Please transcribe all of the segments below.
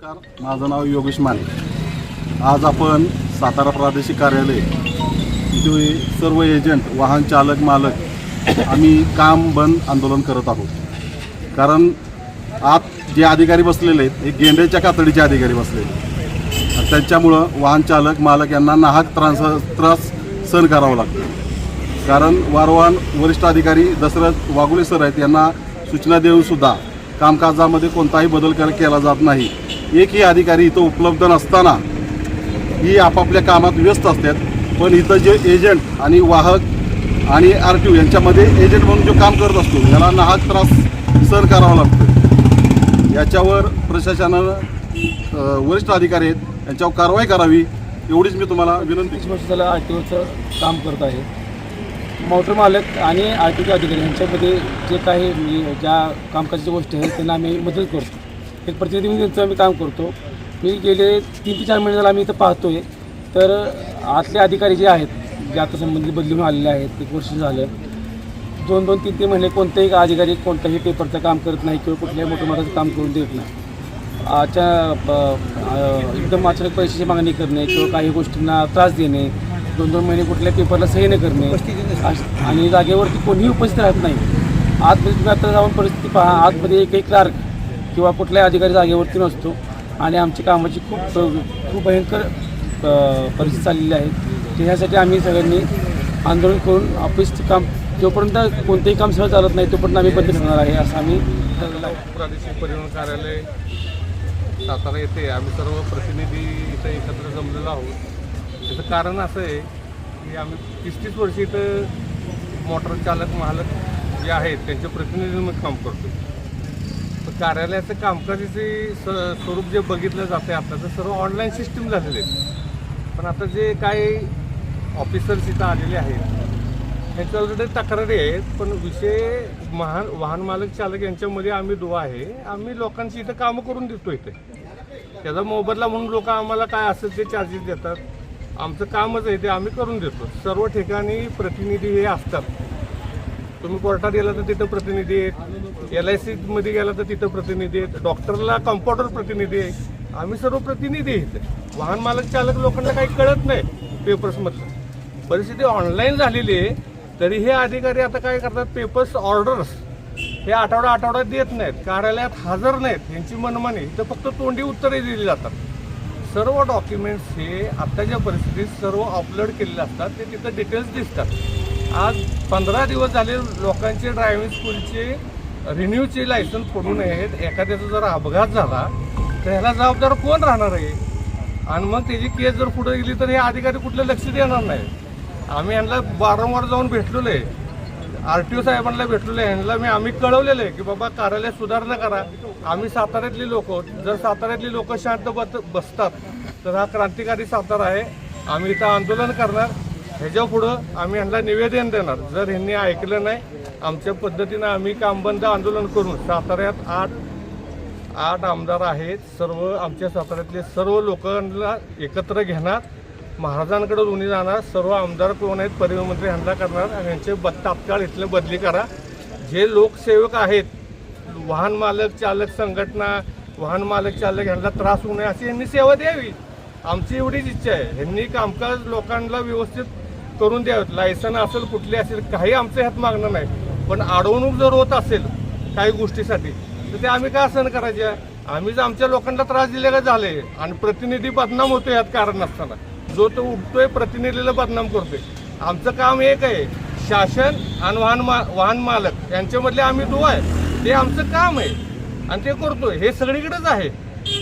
नमस्कार, माझं नाव योगेश माने. आज आपण सातारा प्रादेशिक कार्यालय इथे सर्व एजंट, वाहन चालक, मालक आम्ही काम बंद आंदोलन करत आहोत. कारण आत जे अधिकारी बसलेले आहेत हे गेंड्याच्या कातडीचे अधिकारी बसलेले आहेत. त्यांच्यामुळं वाहन चालक, मालक यांना नाहक त्रास सहन करावा लागतो. कारण वारंवार वरिष्ठ अधिकारी दशरथ वाघुले सर आहेत, यांना सूचना देऊनसुद्धा कामकाजामध्ये कोणताही बदल केला जात नाही. एकही अधिकारी इथं उपलब्ध नसताना ही आपापल्या कामात व्यस्त असतात. पण इथं जे एजंट आणि वाहक आणि RTO यांच्यामध्ये एजंट म्हणून जो काम करत असतो याला नाहक त्रास सहन करावा लागतो. याच्यावर प्रशासनानं वरिष्ठ अधिकारी आहेत यांच्यावर कारवाई करावी एवढीच मी तुम्हाला विनंती. 20 वर्ष झालं RTOचं काम करत आहे. मोटर मालक आणि RTOचे अधिकारी यांच्यामध्ये जे काही ज्या कामकाजाच्या गोष्टी आहेत त्यांना आम्ही मदत करतो. एक प्रतिनिधी म्हणून त्यांचं आम्ही काम करतो. मी गेले 3 ते 4 महिने झाला आम्ही इथं पाहतो आहे. तर आतले अधिकारी जे आहेत, जे आता संबंधित बदलून आलेले आहेत, 1 वर्ष झालं, 2-2, 3-3 महिने कोणताही अधिकारी कोणत्याही पेपरचं काम करत नाही किंवा कुठल्याही मोटर मालकाचं काम करून देत नाही. एकदम अचानक पैशाची मागणी करणे किंवा काही गोष्टींना त्रास देणे, 2-2 महिने कुठल्या पेपरला सही न करणे आणि जागेवरती कोणीही उपस्थित राहत नाही. आतमध्ये तुम्ही आता जाऊन परिस्थिती पहा, आतमध्ये एकही क्लार्क किंवा कुठलाही अधिकारी जागेवरती नसतो आणि आमची कामाची खूप भयंकर परिस्थिती चाललेली आहे. तर ह्यासाठी आम्ही सगळ्यांनी आंदोलन करून ऑफिसचं काम जोपर्यंत कोणतेही काम सहज चालत नाही तोपर्यंत आम्ही बंद ठेवणार आहे असं आम्ही ठरवलं आहे. प्रादेशिक परिवहन कार्यालय सातारा येथे आम्ही सर्व प्रतिनिधी इथं एकत्र जमलेलो आहोत. त्याचं कारण असं आहे की आम्ही 30-30 वर्ष इथं मोटर चालक, मालक जे आहेत त्यांचे प्रतिनिधी म्हणून काम करतो. तर कार्यालयाचं कामकाजाचे स्वरूप जे बघितलं जातं आहे आता, तर सर्व ऑनलाईन सिस्टीम झालेले आहेत. पण आता जे काही ऑफिसर्स इथं आलेले आहेत त्यांच्या ऑलरेडी तक्रारी आहेत. पण विषय वाहन मालक, चालक यांच्यामध्ये आम्ही दुवा आहे. आम्ही लोकांची इथं कामं करून देतो. इथे त्याचा मोबदला म्हणून लोक आम्हाला काय असेल ते चार्जेस देतात. आमचं कामच आहे ते आम्ही करून देतो. सर्व ठिकाणी प्रतिनिधी हे असतात. तुम्ही कोर्टात गेला तर तिथं प्रतिनिधी आहेत, LIC मध्ये गेला तर तिथं प्रतिनिधी आहेत, डॉक्टरला कंपाऊंडर प्रतिनिधी आहे. आम्ही सर्व प्रतिनिधी आहेत. वाहन मालक, चालक लोकांना काही कळत नाही पेपर्समधलं. परिस्थिती ऑनलाईन झालेली आहे तरी हे अधिकारी आता काय करतात, पेपर्स ऑर्डर्स हे आठवड्यात देत नाहीत, कार्यालयात हजर नाहीत. यांची मनमानी, तर फक्त तोंडी उत्तरे दिली जातात. सर्व डॉक्युमेंट्स हे आत्ताच्या परिस्थितीत सर्व अपलोड केलेले असतात. ते तिथं डिटेल्स दिसतात. आज 15 दिवस झाले लोकांचे ड्रायव्हिंग स्कूलचे रिन्यूचे लायसन्स पडून आहेत. एखाद्याचा जर अपघात झाला तर ह्याला जबाबदार कोण राहणार आहे? आणि मग त्याची केस जर पुढे गेली तर हे अधिकारी कुठलं लक्ष देणार नाही. आम्ही यांना वारंवार जाऊन भेटलेलो आहे, RTO साहेबांना भेटलेलो आहे. ह्यांना आम्ही कळवलेलं आहे की बाबा कार्यालय सुधारणा करा. आम्ही साताऱ्यातली लोक, जर साताऱ्यातली लोक शांत बसतात तर हा क्रांतिकारी सातारा आहे. आम्ही इथं आंदोलन करणार. ह्याच्या पुढं आम्ही ह्यांना निवेदन देणार. जर ह्यांनी ऐकलं नाही आमच्या पद्धतीनं आम्ही कामबंद आंदोलन करून साताऱ्यात 8 आमदार आहेत. सर्व आमच्या साताऱ्यातले सर्व लोकांना एकत्र घेणार, महाराजांकडे दोन्ही जाणार. सर्व आमदार कोण आहेत, परिवहन मंत्री ह्यांना करणार आणि यांचे तात्काळ इथलं बदली करा. जे लोकसेवक आहेत, वाहन मालक, चालक संघटना, वाहन मालक, चालक ह्यांना त्रास होऊ नये अशी यांनी सेवा द्यावी. आमची एवढीच इच्छा आहे. ह्यांनी कामकाज लोकांना व्यवस्थित करून द्यावेत. लायसन असेल, कुठले असेल, काही आमचं ह्यात मागणं नाही. पण अडवणूक जर होत असेल काही गोष्टीसाठी तर ते आम्ही काय सहन करायचे? आम्हीच आमच्या लोकांना त्रास दिले का झाले आणि प्रतिनिधी बदनाम होतो यात कारण नसताना. जो तो उठतोय प्रतिनिधीला बदनाम करतोय. आमचं काम एक आहे, शासन आणि वाहन मालक यांच्यामधले आम्ही दुवा आहे. ते आमचं काम आहे आणि ते करतोय. हे सगळीकडेच आहे.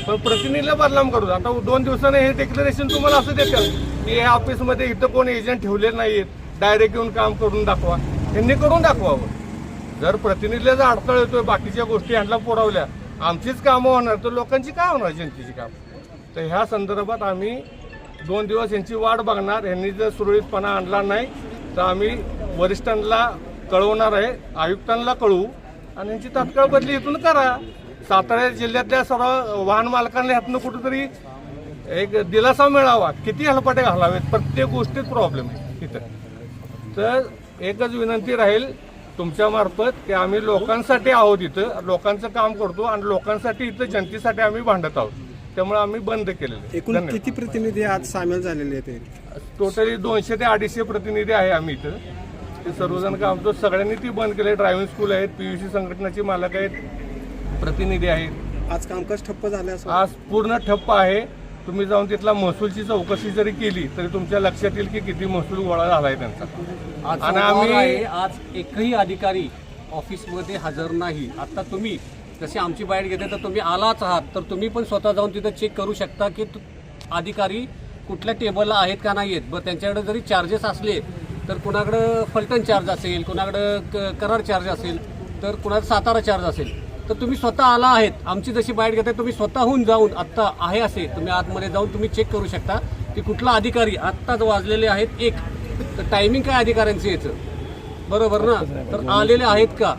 पण प्रतिनिधीला बदनाम करतो. आता 2 दिवसाने हे डिक्लेरेशन तुम्हाला असं देतात की या ऑफिसमध्ये इथं कोण एजंट ठेवले नाहीत, डायरेक्ट येऊन काम करून दाखवा. यांनी करून दाखवावं. जर प्रतिनिधीला जर अडथळा येतोय, बाकीच्या गोष्टी ह्यांना पुरवल्या, आमचीच कामं होणार तर लोकांची काय होणार, जनतेची काम? तर ह्या संदर्भात आम्ही 2 दिवस यांची वाट बघणार. यांनी जर सुरळीतपणा आणला नाही तर आम्ही वरिष्ठांना कळवणार आहे, आयुक्तांना कळवू आणि यांची तात्काळ बदली इथून करा. सातारा जिल्ह्यातल्या सर्व वाहन मालकांना ह्यातनं कुठंतरी एक दिलासा मिळावा. किती हलपाटे घालावेत, प्रत्येक गोष्टीत प्रॉब्लेम आहे इथं. तर एकच विनंती राहील तुमच्यामार्फत की आम्ही लोकांसाठी आहोत, इथं लोकांचं काम करतो आणि लोकांसाठी इथं जनतेसाठी आम्ही भांडत आहोत. त्यामुळे आम्ही बंद केलेले. एकूण किती प्रतिनिधी आज सामील झालेले आहेत? टोटली 200 ते 250 प्रतिनिधी आहे आम्ही इथं. ते सर्वजण कामतो सगळ्यांनी ती बंद केले. ड्रायव्हिंग स्कूल आहेत, PUC संघटनाचे मालक आहेत, प्रतिनिधी आहेत. आज कामकाज ठप्प झालं असं आज पूर्ण ठप्प आहे. तुम्ही जाऊन तिथला महसूलची चौकशी जरी केली तरी तुमच्या लक्षात येईल की किती महसूल गोळा झाला आहे त्यांचा. आज आणि सोमवार आहे, आम्ही आज एकही अधिकारी ऑफिसमध्ये हजर नाही. आता तुम्ही जशी आमची बाईट घेते तर तुम्ही आलाच आहात तर तुम्ही पण स्वतः जाऊन तिथं चेक करू शकता की अधिकारी कुठल्या टेबलला आहेत का नाही आहेत. बरं त्यांच्याकडे जरी चार्जेस असले तर कुणाकडं फलटण चार्ज असेल, कुणाकडं करार चार्ज असेल, तर कुणाकडं सातारा चार्ज असेल, तर तुम्ही स्वतः आला आहेत. आमची जशी बाईट घेते तुम्ही स्वतःहून जाऊन आत्ता आहे असे तुम्ही आतमध्ये जाऊन तुम्ही चेक करू शकता की कुठला अधिकारी आत्ताच वाजलेले आहेत 1 तर टायमिंग काय अधिकाऱ्यांचं याचं बरोबर ना. तर आलेले आहेत का